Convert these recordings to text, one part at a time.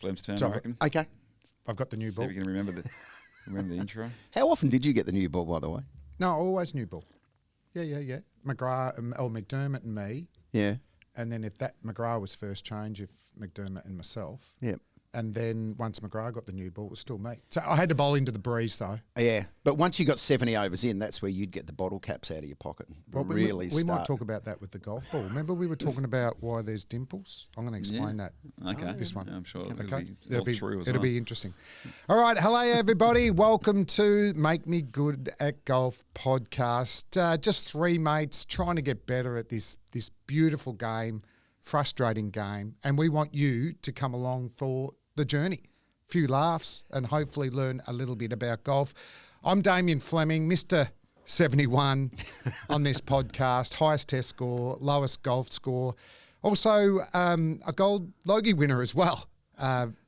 Flem's turn, I Sorry. reckon. Okay. I've got the new See ball. if you can remember the intro. How often did you get the new ball, by the way? No, always new ball. Yeah. McGrath, McDermott and me. Yeah. And then if that McGrath was first change, if McDermott and myself. Yep. And then once McGrath got the new ball, it was still me. So I had to bowl into the breeze, though. Yeah. But once you got 70 overs in, that's where you'd get the bottle caps out of your pocket. Well, Really we might talk about that with the golf ball. Remember we were talking about why there's dimples? I'm going to explain that. Okay. This one. Yeah, I'm sure Okay. it'll be true as well. It'll be interesting. All right. Hello, everybody. Welcome to Make Me Good at Golf podcast. Just three mates trying to get better at this beautiful game, frustrating game. And we want you to come along for the journey. Few laughs and hopefully learn a little bit about golf. I'm Damien Fleming, Mr. 71 on this podcast, highest test score, lowest golf score, also a gold Logie winner as well,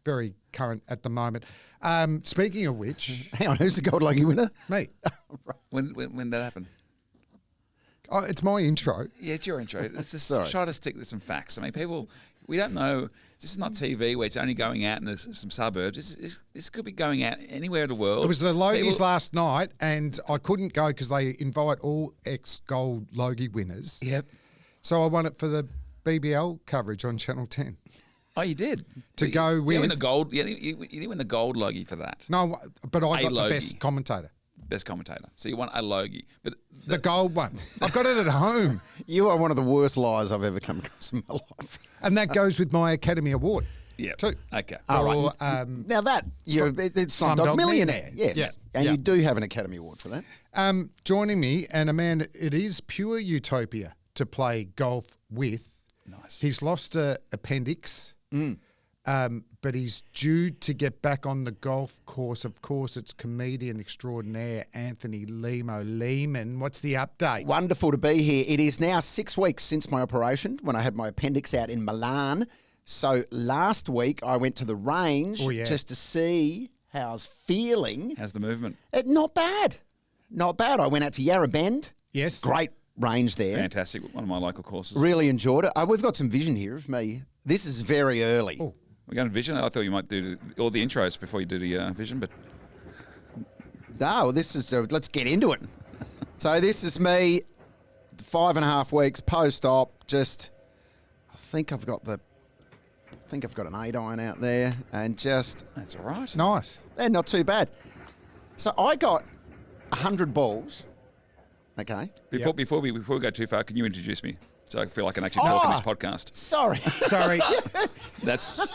very current at the moment. Speaking of which... Hang on, who's the gold Logie winner? Me. When that happened? Oh, it's my intro. Yeah, it's your intro. Let's just Sorry. try to stick with some facts. I mean, people, we don't know. This is not TV where it's only going out in some suburbs. This could be going out anywhere in the world. It was the Logies People- last night, and I couldn't go because they invite all ex-gold Logie winners. Yep. So I won it for the BBL coverage on Channel 10. Oh, you did. To You- go you with- win the gold. You didn't win the gold Logie for that. No, but I got the Logie. best commentator. Best commentator. So you won a Logie, but The gold one. I've got it at home. You are one of the worst liars I've ever come across in my life. And that goes with my Academy Award. yeah. Too. Okay. For, Now that, it's Slumdog Slumdog Millionaire. Millionaire. Yes. Yeah. And Yeah. you do have an Academy Award for that. Joining me, and a man it is pure utopia to play golf with. Nice. He's lost a appendix, but he's due to get back on the golf course. Of course, it's comedian extraordinaire Anthony Lehmo. Lehman, what's the update? Wonderful to be here. It is now 6 weeks since my operation when I had my appendix out in Milan. So last week I went to the range just to see how I was feeling. How's the movement? Not bad. Not bad. I went out to Yarra Bend. Yes. Great range there. Fantastic. One of my local courses. Really enjoyed it. We've got some vision here of me. This is very early. Oh. We're going to vision. I thought you might do all the intros before you do the vision, but No, this is, let's get into it. So this is me, 5.5 weeks post-op, I think I've got an 8 iron out there and just, that's all right. Nice. not too bad. So I got 100 balls, okay? Before we go too far, can you introduce me so I feel like I can actually talk on this podcast? Sorry. Sorry. That's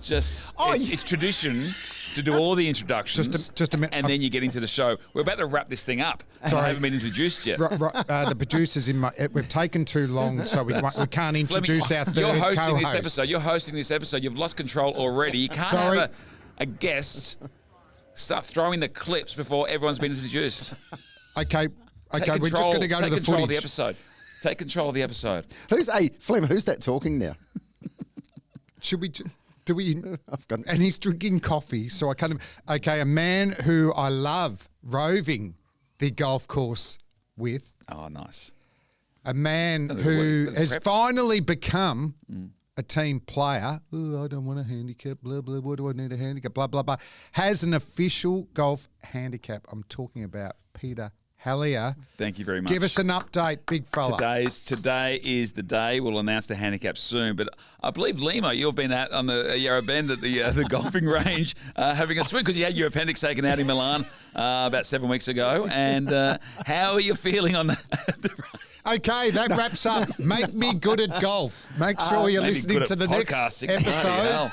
just Oh, it's tradition to do all the introductions. Just a minute. And then you get into the show. We're about to wrap this thing up. Sorry. I haven't been introduced yet. The producers we've taken too long, so we can't introduce Fleming, our third you're hosting co-host. this episode. You're hosting this episode. You've lost control already. You can't Sorry. have a guest start throwing the clips before everyone's been introduced. Okay, Take we're just going to go to the control footage. of the episode. Take control of the episode. Flem, who's that talking now? Should we? Do we? I've got- And he's drinking coffee, so I can't. Okay, a man who I love roving the golf course with, Oh, nice. a man Don't know who what- has prep. finally become a team player. Oh, I don't want a handicap. Blah blah. What do I need a handicap? Blah blah blah. Has an official golf handicap. I'm talking about Peter Helliar. Thank you very much. Give us an update, big fella. Today is the day. We'll announce the handicap soon. But I believe, Lehmo, you've been out on the Yarra Bend at the golfing range having a swim because you had your appendix taken out in Milan about 7 weeks ago. And how are you feeling on the Okay, that wraps up. Make me good at golf. Make sure you're Maybe listening good to at the next podcasting. episode. Bloody hell.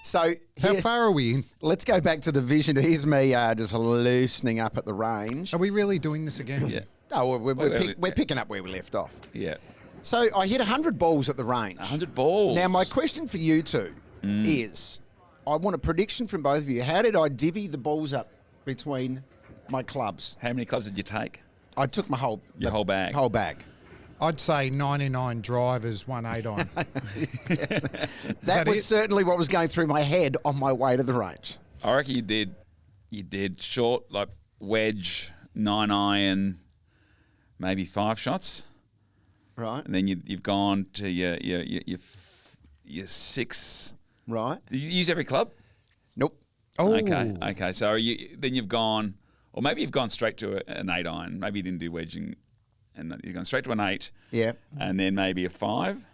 So How here- far are we in? let's go back to the vision. Here's me just loosening up at the range. Are we really doing this again? Yeah. No, we're Wait. picking up where we left off. Yeah. So I hit 100 balls at the range. 100 balls. Now, my question for you two is, I want a prediction from both of you. How did I divvy the balls up between my clubs? How many clubs did you take? I took my whole bag. Whole bag. I'd say 99 drivers, 1 8 on. That was it? certainly what was going through my head on my way to the range. I reckon you did short, like wedge, 9 iron, maybe 5 shots. Right. And then you've gone to your 6 Right. Did you use every club? Nope. Oh, Okay. So then you've gone, or maybe you've gone straight to an 8 iron. Maybe you didn't do wedging, and you've gone straight to an 8. Yeah. And then maybe a 5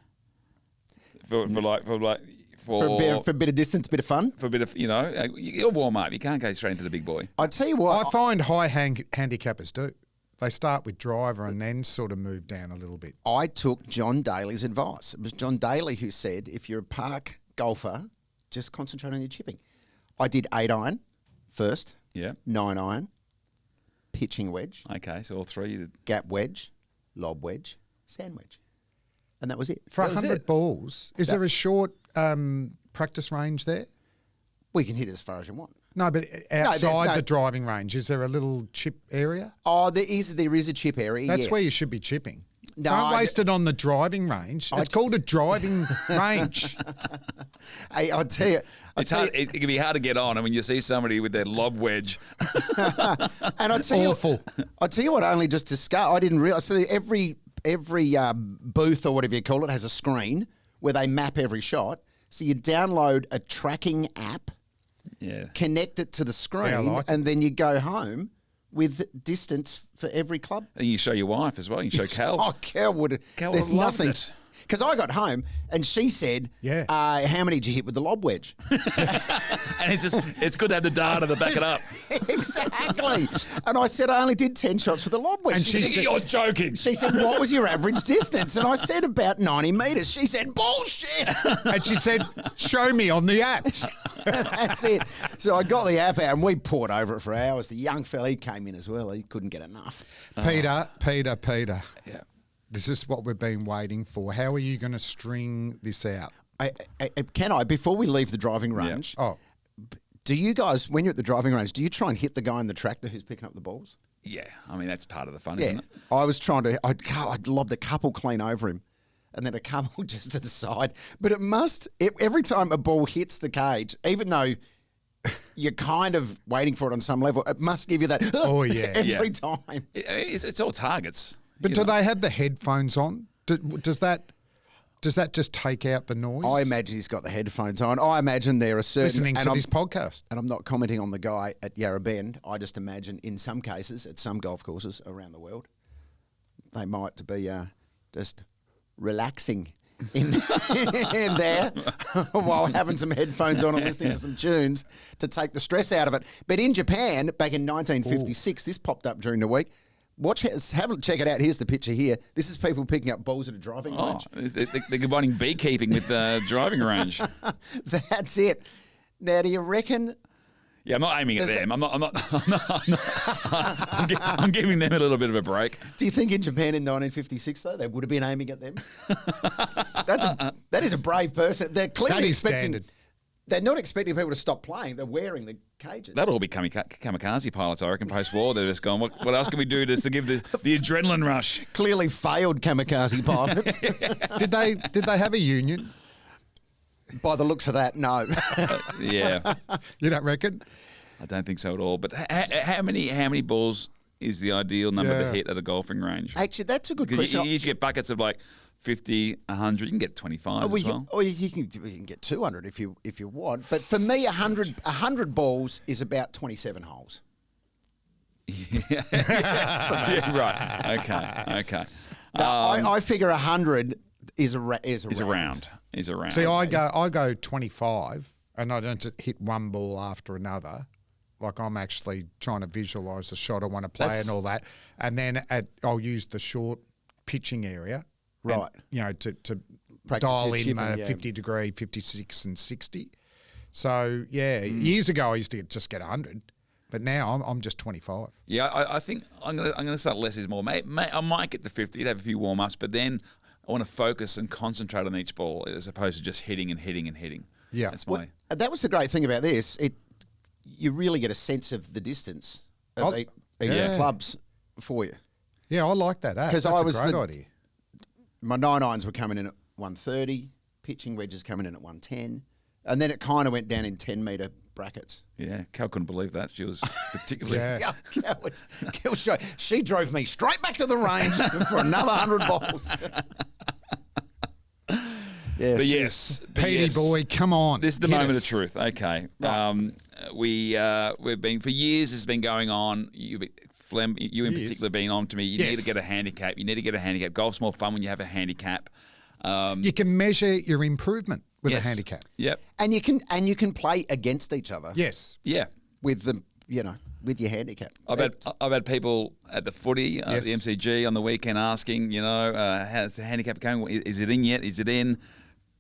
for a bit of distance, bit of fun. For a bit of, you'll warm up. You can't go straight into the big boy. I tell you what, I find high handicappers do. They start with driver and then sort of move down a little bit. I took John Daly's advice. It was John Daly who said, if you're a park golfer, just concentrate on your chipping. I did 8 iron first, Yeah. 9 iron, pitching wedge, Okay, so all 3 you did. gap wedge, lob wedge, sand wedge. And that was it. For That was 100 it. balls, is there a short practice range there? We can hit it as far as you want. No, but there's outside no- the driving range, is there a little chip area? Oh, there is a chip area, That's yes. where you should be chipping. No, Don't I waste it on the driving range. It's called a driving range. Hey, I'll tell you. It's hard, it can be hard to get on, and when you see somebody with their lob wedge, And I'll tell Awful. I'll tell you what. I only just discovered. I didn't realize. So every booth or whatever you call it has a screen where they map every shot. So you download a tracking app, yeah, connect it to the screen, Yeah, I like it. and then you go home with distance for every club. and you show your wife as well. You can show Cal. Oh, Cal would. Cal There's would've loved nothing. it. Because I got home and she said, Yeah. how many did you hit with the lob wedge?" And it's good to have the data to back it up. Exactly. And I said, "I only did 10 shots with the lob wedge." And She she said, You're joking. She said, "What was your average distance?" And I said, "About 90 metres." She said, "Bullshit." And she said, show me on the app. That's it. So I got the app out and we poured over it for hours. The young fella, he came in as well. He couldn't get enough. Peter. Yeah. This is what we've been waiting for. How are you going to string this out? Can I, before we leave the driving range, Oh, do you guys, when you're at the driving range, do you try and hit the guy in the tractor who's picking up the balls? Yeah, I mean, that's part of the fun, Yeah. isn't it? I was trying to, I'd lobbed a couple clean over him and then a couple just to the side. But every time a ball hits the cage, even though you're kind of waiting for it on some level, it must give you that Oh, yeah. every Yeah. time. It's all targets. but you do know. they have the headphones on? Does that just take out the noise? I imagine he's got the headphones on. I imagine there are certain... listening and to I'm- this podcast. And I'm not commenting on the guy at Yarra Bend. I just imagine in some cases, at some golf courses around the world, they might be just relaxing in there while having some headphones on and listening to some tunes to take the stress out of it. But in Japan, back in 1956, this popped up during the week. Check it out. Here's the picture here. This is people picking up balls at a driving Oh, range. they're combining beekeeping with driving range. That's it. Now, do you reckon... Yeah, I'm not aiming at Does them. I'm giving them a little bit of a break. Do you think in Japan in 1956 though they would have been aiming at them? That is a brave person. They're clearly That is expecting. standard. They're not expecting people to stop playing. They're wearing the cages. That'll all be kamikaze pilots, I reckon, post-war. They're just going, what else can we do to give the adrenaline rush? Clearly failed kamikaze pilots. Did they have a union? By the looks of that, no. Yeah, You don't reckon? I don't think so at all. But how many balls is the ideal number to Yeah. hit at a golfing range? Actually, that's a good Because question. you usually get buckets of like 50, 100. You can get 25 as well. Or you can get 200 if you want. But for me, 100 balls is about 27 holes. Yeah, right. Okay. No, I figure 100 is a round. Is around. See, I go 25, and I don't just hit one ball after another. Like I'm actually trying to visualise the shot I want to play That's- and all that, and then I'll use the short pitching area, and, Right. to Practice dial your in chipping, the yeah. 50-degree, 56 and 60. So yeah, Mm. years ago I used to just get 100, but now I'm just 25. Yeah, I think I'm gonna start less is more. I might get the 50, have a few warm ups, but then I want to focus and concentrate on each ball as opposed to just hitting and hitting and hitting. Yeah. That's Well, my. that was the great thing about this. You really get a sense of the distance of Oh, each yeah. clubs for you. Yeah, I like that. 'Cause That's I a was great the- idea. My 9-irons were coming in at 130, pitching wedges coming in at 110, and then it kind of went down in 10-metre brackets. Yeah, Cal couldn't believe that. She was particularly. Yeah. She drove me straight back to the range for another 100 balls. Yeah, But she's- yes, Petey boy, come on. This is the hit moment us. of truth. Okay. We've been for years. This has been going on. Flem, you in Years. particular, been on to me. You need Yes. to get a handicap. You need to get a handicap. Golf's more fun when you have a handicap. You can measure your improvement with Yes. a handicap. Yep. And you can play against each other. Yes. Yeah. With the with your handicap. I've had people at the footy, Yes. the MCG on the weekend asking, how's the handicap going? Is it in yet? Is it in?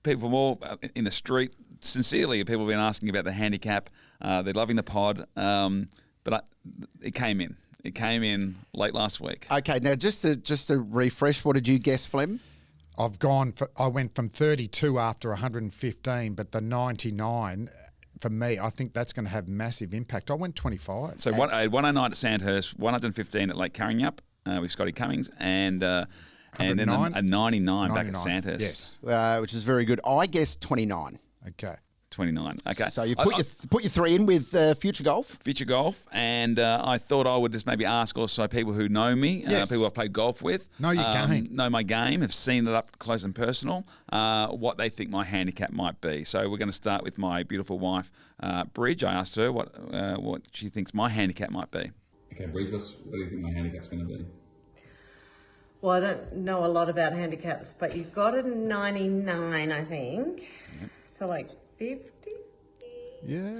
People from all in the street, sincerely, people have been asking about the handicap. They're loving the pod, but it came in. It came in late last week. Okay, now just to refresh, what did you guess, Flem? I went from 32 after 115, but the 99 for me, I think that's going to have massive impact. I went 25. So I had 109 at Sandhurst, 115 at Lake Carrinyup with Scotty Cummings, and then a 99 back at Sandhurst. Yes. Which is very good. I guessed 29. Okay. 29. Okay. So you put your three in with Future Golf. Future Golf, and I thought I would just maybe ask also people who know me, Yes. people I've played golf with, Know your game. know my game, have seen it up close and personal, what they think my handicap might be. So we're going to start with my beautiful wife, Bridge. I asked her what she thinks my handicap might be. Okay, Bridge, what do you think my handicap's going to be? Well, I don't know a lot about handicaps, but you've got a 99, I think. Yep. So like 50? Yeah.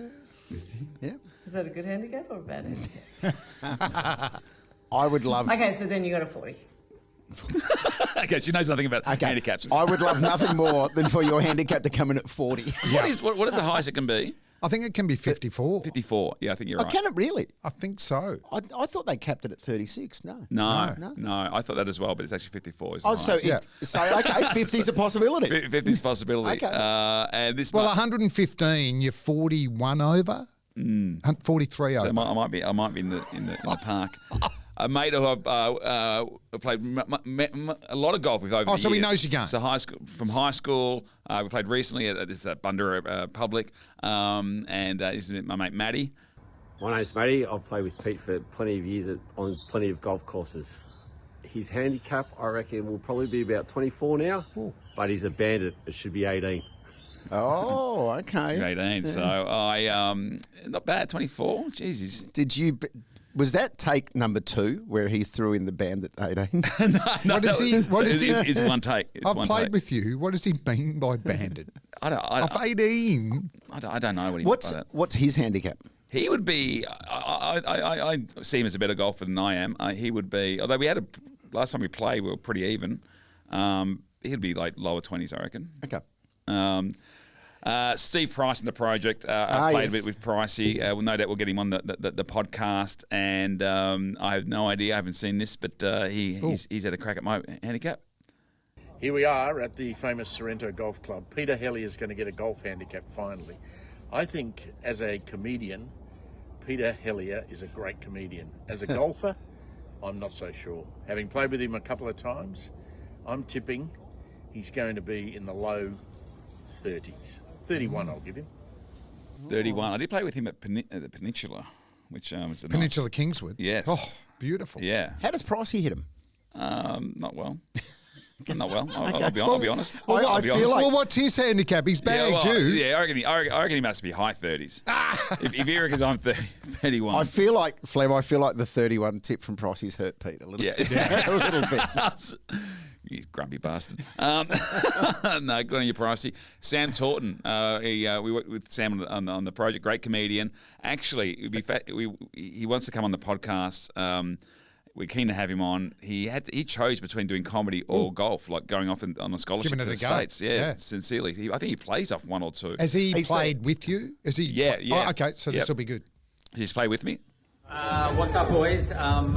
Yeah. Is that a good handicap or a bad handicap? I would love. Okay, so then you got a 40. Okay, she knows nothing about handicaps. I would love nothing more than for your handicap to come in at 40. What is the highest it can be? I think it can be 54. 54. Yeah, I think you're Oh, right. can it really? I think so. I thought they capped it at 36. No. No, I thought that as well, but it's actually 54. Is the Oh, so highest. okay, 50 is a possibility. 50 is a possibility. Okay. And this Well, might, 115, you're 41 over. 43 over. so I might be in the park. A mate who I've played a lot of golf with over the years. So he knows your game. So from high school, we played recently at this Bundoora Public, and this is my mate Matty. My name's Matty. I've played with Pete for plenty of years on plenty of golf courses. His handicap, I reckon, will probably be about 24 now, but he's a bandit. It should be 18. Oh, okay. 18. So I not bad. 24. Jesus. Did you? Was that take number 2 where he threw in the bandit 18? What is he? What is he? It's one take. It's I've one played take. with you. What does he mean by banded? Off 18. I don't know what he meant by that. What's his handicap? He would be. I see him as a better golfer than I am. He would be. Although we had last time we played, we were pretty even. He'd be like lower 20s, I reckon. Okay. Steve Price in the project. I played yes. a bit with Pricey. Well, no doubt we'll get him on the podcast. And I have no idea. I haven't seen this, but he's had a crack at my handicap. Here we are at the famous Sorrento Golf Club. Peter Helliar is going to get a golf handicap finally. I think as a comedian, Peter Helliar is a great comedian. As a golfer, I'm not so sure. Having played with him a couple of times, I'm tipping he's going to be in the low 30s. 31 I'll give him. 31. I did play with him at the Peninsula, which was a Peninsula nice, Kingswood. Yes. Oh, beautiful. Yeah. How does Pricey hit him? Not well. Not well. I'll be honest. I I'll be feel honest. like- Well, what's his handicap? He's bagged you. Yeah, I reckon he must be high 30s. if he reckons I'm 31. I feel like the 31 tip from Pricey's hurt Pete a little bit. Yeah. A little bit. You grumpy bastard. No, good on you, Pricey. Sam Taunton. We worked with Sam on the project. Great comedian. Actually, he wants to come on the podcast. We're keen to have him on. He chose between doing comedy or golf, like going off on a scholarship Giving to it the a go. States. Yeah, sincerely. I think he plays off one or two. Has he played with you? Is he? Yeah. Oh, okay, so this will be good. Did he play with me? What's up, boys? I'm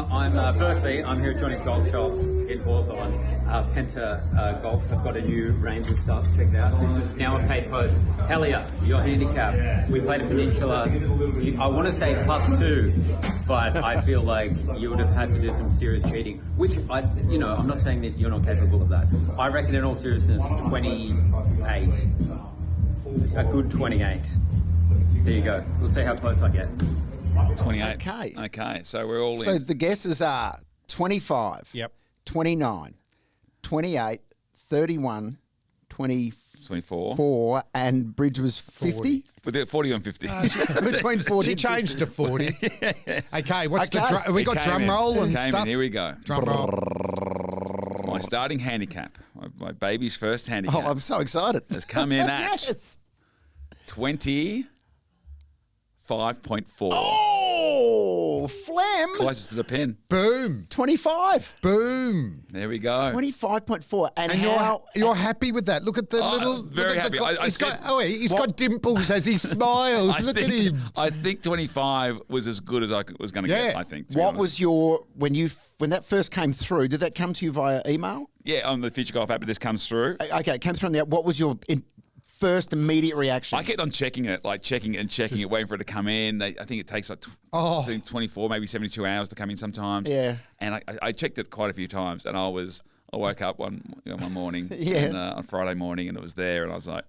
firstly I'm here at Johnny's Golf Shop in Hawthorne. Penta Golf have got a new range of stuff. Check it out. This is now a paid post. Helliar, your handicap. We played a Peninsula. I want to say +2, but I feel like you would have had to do some serious cheating. Which I'm not saying that you're not capable of that. I reckon, in all seriousness, 28, a good 28. There you go. We'll see how close I get. 28. Okay. So we're all So in. the guesses are 25, Yep. 29, 28, 31, 24. 24. 4, and Bridge was 50? With it 40 and 50. Between 40 She and changed 50. to 40. Okay, what's Okay. the drum? We got It came drum in. roll It and came in. stuff. Here we go. Drum roll. My starting handicap, my baby's first handicap, Oh, I'm so excited. has come in at Yes. 25.4. Oh, Flam. Closest to the pin. Boom. 25. Boom. There we go. 25.4. And And how... you're happy with that? Look at the Oh, little. very look at happy. The, I he's said- he's got dimples as he smiles. Look at him. I think 25 was as good as I was going to get, Yeah. I think. to be What honest. was your... When that first came through, did that come to you via email? Yeah, on the Future Golf app, it just comes through. Okay, it came through on the app. What was your first immediate reaction? I kept on checking it, waiting for it to come in. I think it takes like I think 24, maybe 72 hours to come in sometimes. Yeah. And I checked it quite a few times, and I woke up one morning Yeah. on Friday morning, and it was there, and I was like,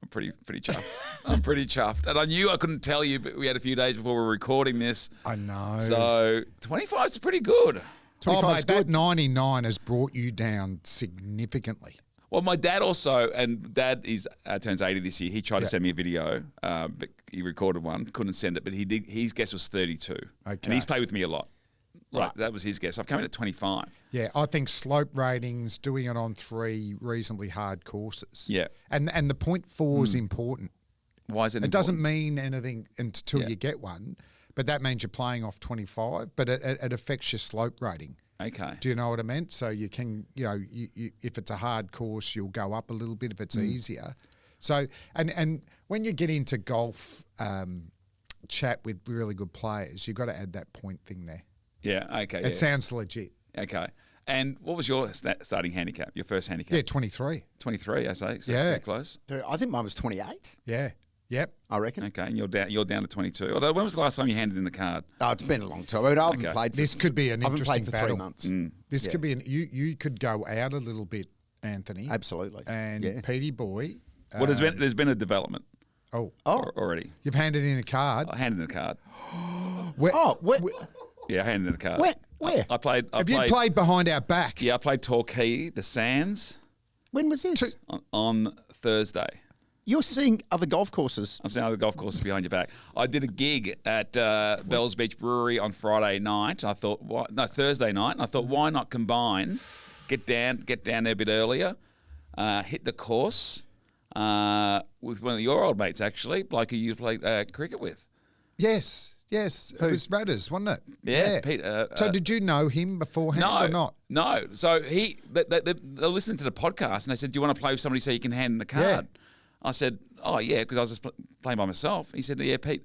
I'm pretty chuffed. I'm pretty chuffed. And I knew I couldn't tell you, but we had a few days before we were recording this. I know. So 25 is pretty good. 25 mate, is that good. 99 has brought you down significantly. Well, my dad also, and Dad turns 80 this year. He tried to send me a video, but he recorded one, couldn't send it. But he did. His guess was 32, Okay. and he's played with me a lot. Like, that was his guess. I've come in at 25. Yeah, I think slope ratings, doing it on 3 reasonably hard courses. Yeah. And the 0.4 is important. Why is it? It doesn't mean anything until Yeah. you get one, but that means you're playing off 25, but it affects your slope rating. Okay. Do you know what I meant? So you can, you if it's a hard course, you'll go up a little bit if it's easier. So, and when you get into golf chat with really good players, you've got to add that point thing there. Yeah. Okay. It sounds legit. Okay. And what was your starting handicap? Your first handicap? Yeah, 23. 23, I say. So Yeah. pretty close. I think mine was 28, Yeah. Yep. I reckon. Okay. And you're down to 22. Although, when was the last time you handed in the card? Oh, it's been a long time. I haven't Okay. played for, This could be an I haven't interesting played for battle. 3 months. This could be you could go out a little bit, Anthony. Absolutely. And Yeah. Petey Boy. Well, there's been a development already. You've handed in a card. I handed in a card. Where, Oh, where? Yeah, I handed in a card. Where? I played. have you played behind our back? Yeah, I played Torquay, the Sands, When was this? on Thursday. You're seeing other golf courses. I'm saying the golf course behind your back. I did a gig at Bells Beach Brewery on Friday night. I thought, Thursday night. And I thought, why not combine? Get down there a bit earlier. Hit the course with one of your old mates, actually, bloke who you played cricket with. Yes. It was Radders, wasn't it? Yeah, Pete, so did you know him beforehand or not? No. So they're listening to the podcast and they said, "Do you want to play with somebody so you can hand in the card?" Yeah. I said, "Oh yeah," because I was just playing by myself. He said, "Yeah, Pete's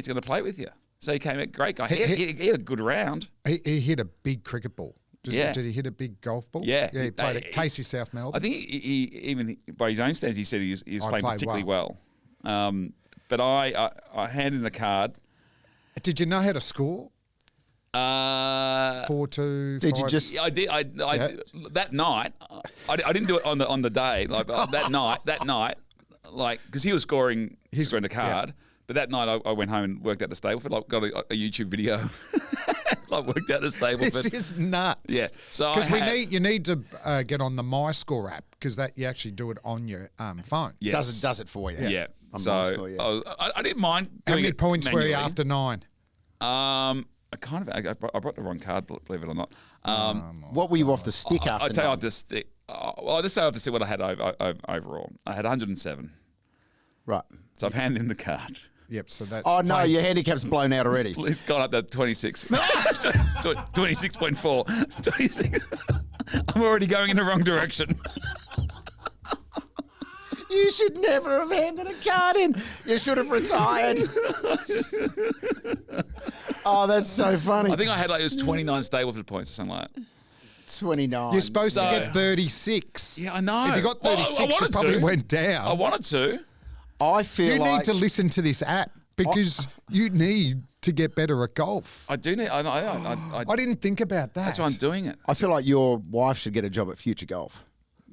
going to play with you." So he came out, great guy. He had a good round. He hit a big cricket ball. Yeah. Did he hit a big golf ball? Yeah. Yeah, he played at Casey, South Melbourne. I think he even by his own standards, he said he was playing played particularly well. But I handed in the card. Did you know how to score? 4-2. Did you 5? just- Yeah, I did. That night. I didn't do it on the day. Like that night, like because he was scoring the card. But that night I went home and worked out the stable. Got a YouTube video. I worked out the stable. This is nuts. Yeah. So because you need to get on the MyScore app because that you actually do it on your phone. Yes. Does it for you? Yeah. On So MyScore, yeah. I didn't mind. How doing many it points were you manually. after 9? I brought the wrong card, believe it or not. What were you off the stick after? I tell you nine? off the stick. I'll just say off the stick what I had overall. I had 107. Right. So I've handed in the card. Yep. So that's. Oh no, played- your handicap's blown out already. It's gone up to 26. 26.4. 26. I'm already going in the wrong direction. You should never have handed a card in. You should have retired. Oh, that's so funny. I think I had it was 29 Stableford points or something like that. 29. You're supposed to So- get 36. Yeah, I know. If you got Well, I 36, you wanted probably to. went down. I wanted to. I feel You like need to listen to this app because you need to get better at golf. I do need. I I didn't think about that. that's why I'm doing it. I feel like your wife should get a job at Future Golf.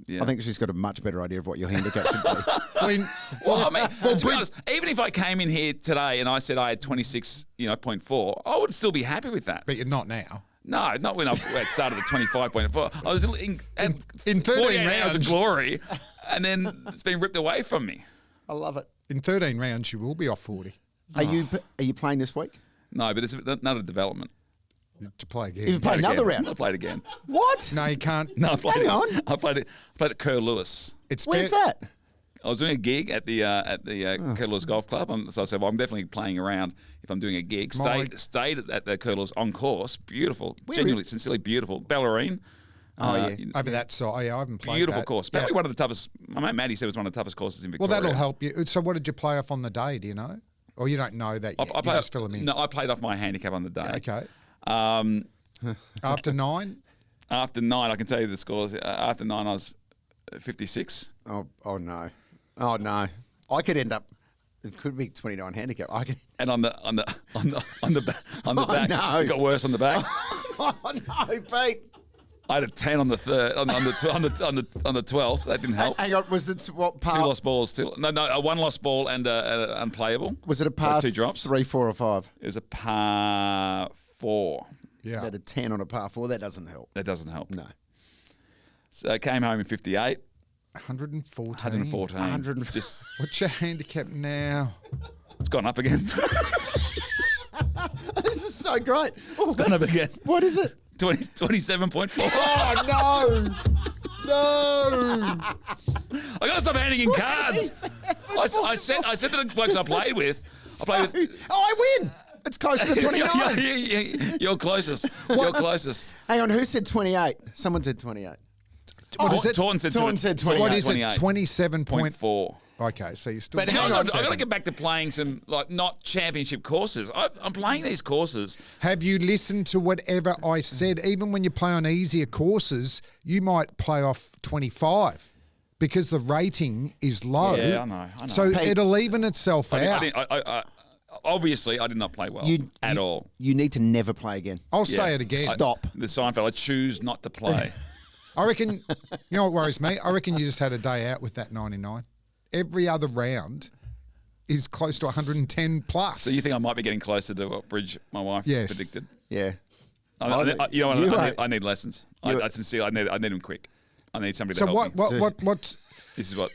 Yeah. I think she's got a much better idea of what your handicap should be. I mean, Well, I mean, to be honest, even if I came in here today and I said I had 26.4, I would still be happy with that. but you're not now. No, not when I started at 25.4. I was in In 13 48 hours of rounds. glory, and then it's been ripped away from me. I love it. In 13 rounds, you will be off 40 Are you playing this week? No, but it's another development. to play again. You play another round. I played again. What? No, you can't. No, I played Hang on. I played at Kerr Lewis. It's Where's fair- that? I was doing a gig at the Kerr Lewis Golf Club, so I said, well, I'm definitely playing around if I'm doing a gig. Stayed at the Kerr Lewis on course. Beautiful. Genuinely, sincerely beautiful. Ballerine. Oh, yeah. Over that side. Oh, yeah, I haven't played Beautiful that. course. Apparently one of the toughest. My mate Matty said it was one of the toughest courses in Well, Victoria. that'll help you. So what did you play off on the day, do you know? Or you don't know that yet? You just fill them in. No, I played off my handicap on the day. Okay. Um, After 9? after 9, I can tell you the scores. After 9, I was 56. Oh no. Oh no. I could end up. It could be 29 handicap. I could. And on the back, no. it got worse on the back. Oh no, Pete. I had a 10 on the third, on the 12th. That didn't help. Hang on. Was it what par? Two lost balls. One lost ball and unplayable. Was it a par? So 2 drops. 3, 4, or 5? It was a par 4. Yeah. Had a 10 on a par 4. That doesn't help. That doesn't help. No. So I came home in 58. 114. 114. 100. Just, What's your handicap now? it's gone up again. This is so great. It's gone up again. What is it? 27.4. Oh no. No. I got to stop handing in cards. I said to the blokes I played with. I win. It's close to the 29. You're closest. You're closest. Hang on. Who said 28? Someone said 28. What is it? Taunton said Taunton said 28. What is it? 28. 27.4. 0.4. Okay, so you still. But hang on, I've got to get back to playing some not championship courses. I'm playing these courses. Have you listened to whatever I said? Even when you play on easier courses, you might play off 25 because the rating is low. Yeah, I know. So it'll even itself out. Obviously, I did not play well at all. You need to never play again. I'll say it again. Stop. The Seinfeld, I choose not to play. I reckon, you know what worries me? I reckon you just had a day out with that 99. Every other round is close to 110 plus. So you think I might be getting closer to what Bridge, my wife, Yes. predicted? Yeah. You know what? You I need lessons. I sincerely, I need them quick. I need somebody to So help me. what's This is what.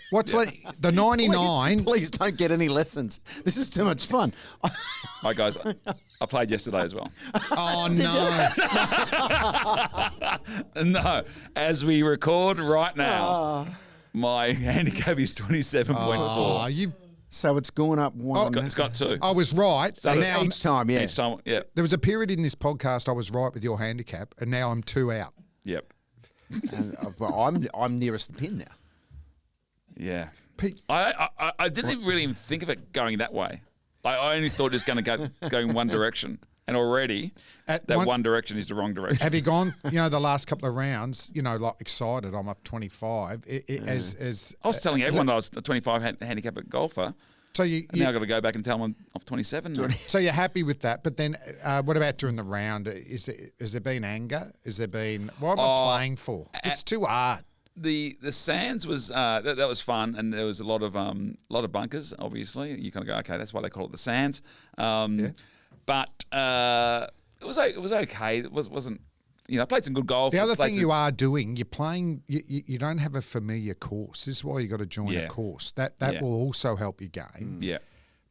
the 99? Please don't get any lessons. This is too much fun. Right, guys, I played yesterday as well. Oh no! No, as we record right now, my handicap is 27.4. Oh, So it's gone up one. It's got 2. I was right. So And it's now Each time, yeah. Each time, yeah. there was a period in this podcast I was right with your handicap, and now I'm 2 out. Yep. And, well, I'm nearest the pin now. Yeah. Pete, I didn't really even think of it going that way. I only thought it was going to go in one direction. And already, At that one- one direction is the wrong direction. have you gone? The last couple of rounds. Like excited. I'm up 25. As I was telling everyone that I was a 25 handicap at golfer. so you. And now I've got to go back and tell them I'm off 27. now. So you're happy with that, but then what about during the round? Has there been anger? Has there been what am I playing for? It's too hard. The Sands was that was fun, and there was a lot of bunkers. Obviously, you kind of go, okay, that's why they call it the Sands. But it was okay. It wasn't. I played some good golf. The other Played thing some- you are doing, you're playing. You don't have a familiar course. This is why you got to join Yeah. a course. That Yeah. will also help your game. Yeah.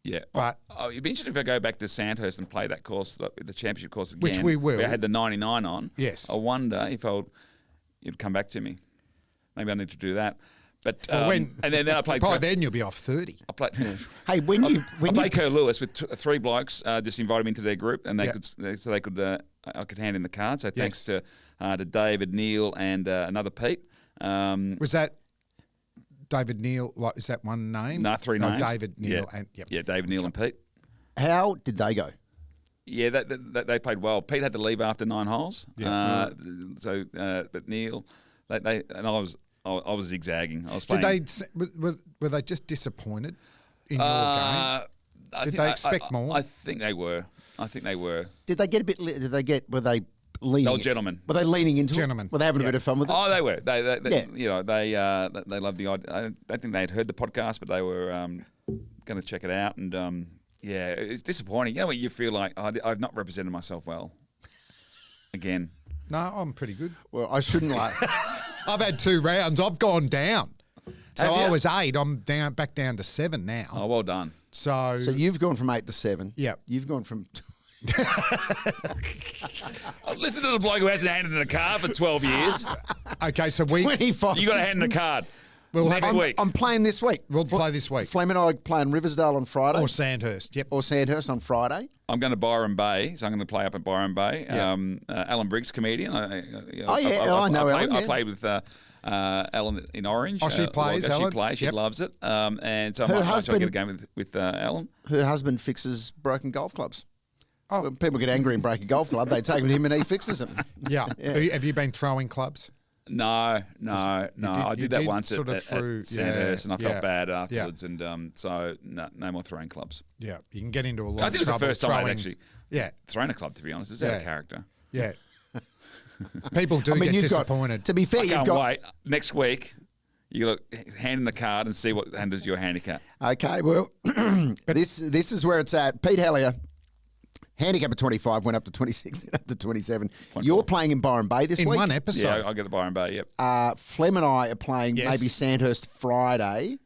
Yeah. But- it'd be interesting if I go back to Sandhurst and play that course, the championship course again. Which we will. Where I had the 99 on. Yes. I wonder if you'd come back to me. Maybe I need to do that. But Well, and then I played. By then you'll be off 30. I played. Hey, when you I played Kerr Lewis with 3 blokes. Just invited me into their group, and Yeah. they could I could hand in the cards. So thanks to David, Neil, and another Pete. Was that David Neal? Like, is that one name? No, 3 names. David Neal Yeah. and Yeah, David, Neil, and Pete. How did they go? Yeah, they played well. Pete had to leave after 9 holes. Yeah. But Neil, they and I was zigzagging. I was Did playing. were they just disappointed in your game? Did they expect more? I think they were. Did they get a bit? Were they leaning? They were gentlemen. Were they leaning into Gentlemen. it? Were they having a bit of fun with it? Oh, they were. They Yeah. They loved the idea. I don't think they had heard the podcast, but they were going to check it out. And yeah, it's disappointing. When you feel like I've not represented myself well. Again. No, I'm pretty good. Well, I shouldn't like. I've had 2 rounds. I've gone down. So Have I you? was 8. I'm back down to 7 now. Oh, well done. So you've gone from 8 to 7. Yep. You've gone from. Listen to the bloke who hasn't handed in a card for 12 years. okay, so we 25. You got to hand in a card We'll next have- week. I'm playing this week. we'll play this week Flem and I play in Riversdale on Friday. or Sandhurst. Yep. Or Sandhurst on Friday. I'm going to Byron Bay, so I'm going to play up at Byron Bay. Yeah. Alan Briggs, comedian. I know Alan, I yeah. played with Ellen in Orange. Oh, she plays, She Ellen? plays. She Yep. loves it. And so I Her might try to husband- get a game with Ellen. Her husband fixes broken golf clubs. Oh. When people get angry and break a golf club, they take him to him and he fixes them. Yeah. Have you been throwing clubs? No. I you did that did once sort at of through- Sandhurst, and I yeah, felt bad yeah. afterwards. And so no more throwing clubs. Yeah. You can get into a lot I of think it was the trouble first time I'd throwing- actually Yeah. thrown a club, to be honest. It's out Yeah. of character. Yeah. People do I mean, get you've disappointed. got. To be fair, I you've can't got. wait. Next week, you got to hand in the card and see what handles your handicap. Okay, well, this is where it's at. Pete Helliar, handicap at 25, went up to 26, then up to 27. You're playing in Byron Bay this in week. one episode. Yeah, I'll get the Byron Bay, yep. Flem and I are playing Yes. maybe Sandhurst Friday.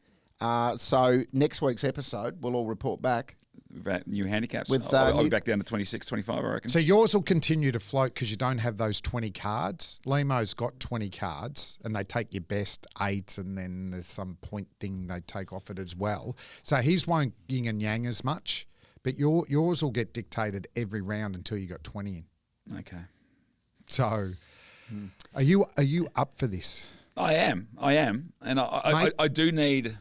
So next week's episode, we'll all report back. About new handicaps. With, I'll be new- back down to 26, 25, I reckon. So yours will continue to float because you don't have those 20 cards. Lemo's got 20 cards and they take your best 8 and then there's some point thing they take off it as well. So his won't yin and yang as much, but yours will get dictated every round until you got 20 in. Okay. So are you up for this? I am. And Mate.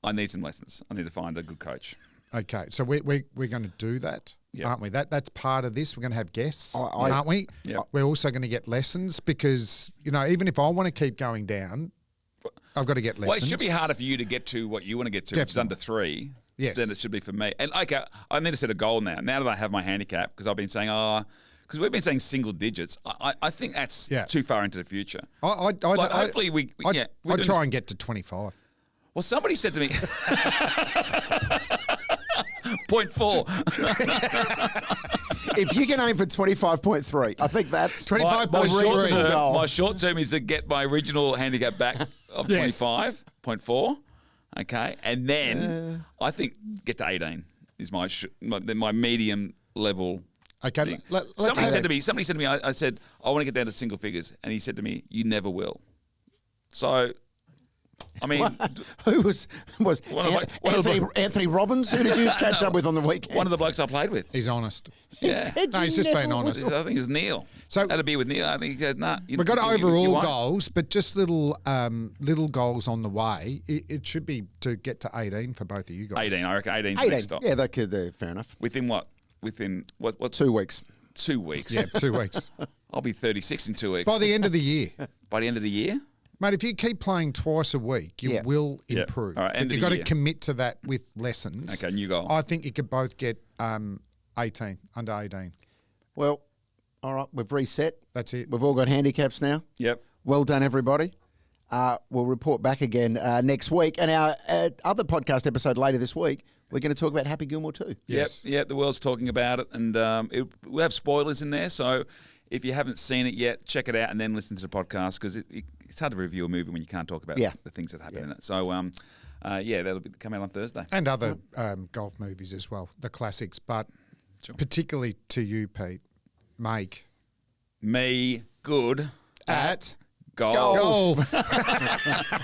I need some lessons. I need to find a good coach. Okay, so we're going to do that, Yep. aren't we? That's part of this. We're going to have guests, I- aren't we? Yep. We're also going to get lessons because, even if I want to keep going down, I've got to get lessons. Well, it should be harder for you to get to what you want to get to, which is Definitely. under 3. Yes. Than it should be for me. And okay, I need to set a goal now. Now that I have my handicap, because I've been saying, because we've been saying single digits. I think that's too far into the future. Hopefully I'd try and get to 25. Well, somebody said to me, 0.4. If you can aim for 25.3, I think that's 25 my a short reasonable term, goal. my short term is to get my original handicap back of Yes. 25.4. Okay, and then I think get to 18 is my medium level. Okay, thing. let's Somebody have said it. to me, I said, I want to get down to single figures, and he said to me, you never will. So, I mean, Who was One of the- Anthony Robbins? Who did you catch up with on the weekend? one of the blokes I played with. He's honest. Yeah. No, he's just being honest. I think it's Neil. So- had a beer with Neil. I think he said, nah. We've got overall goals, but just little goals on the way. It should be to get to 18 for both of you guys. 18, I reckon 18 's the 18. next stop. Yeah, that could, fair enough. Within what? Within what? 2 weeks. 2 weeks. Yeah, 2 weeks. I'll be 36 in 2 weeks. By the end of the year. By the end of the year? Mate, if you keep playing twice a week, you Yeah. will Yeah. improve. All right, but end of you've the got to year. commit to that with lessons. Okay, new goal. I think you could both get 18, under 18. Well, all right, we've reset. That's it. We've all got handicaps now. Yep. Well done, everybody. We'll report back again next week. And our other podcast episode later this week, we're going to talk about Happy Gilmore too. Yes. Yep, the world's talking about it. And we'll have spoilers in there. So if you haven't seen it yet, check it out and then listen to the podcast because it's hard to review a movie when you can't talk about the things that happen in it. So, that'll come out on Thursday. And other golf movies as well, the classics. But particularly to you, Pete, make Me good at golf. golf.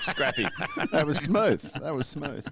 Scrappy. That was smooth. That was smooth.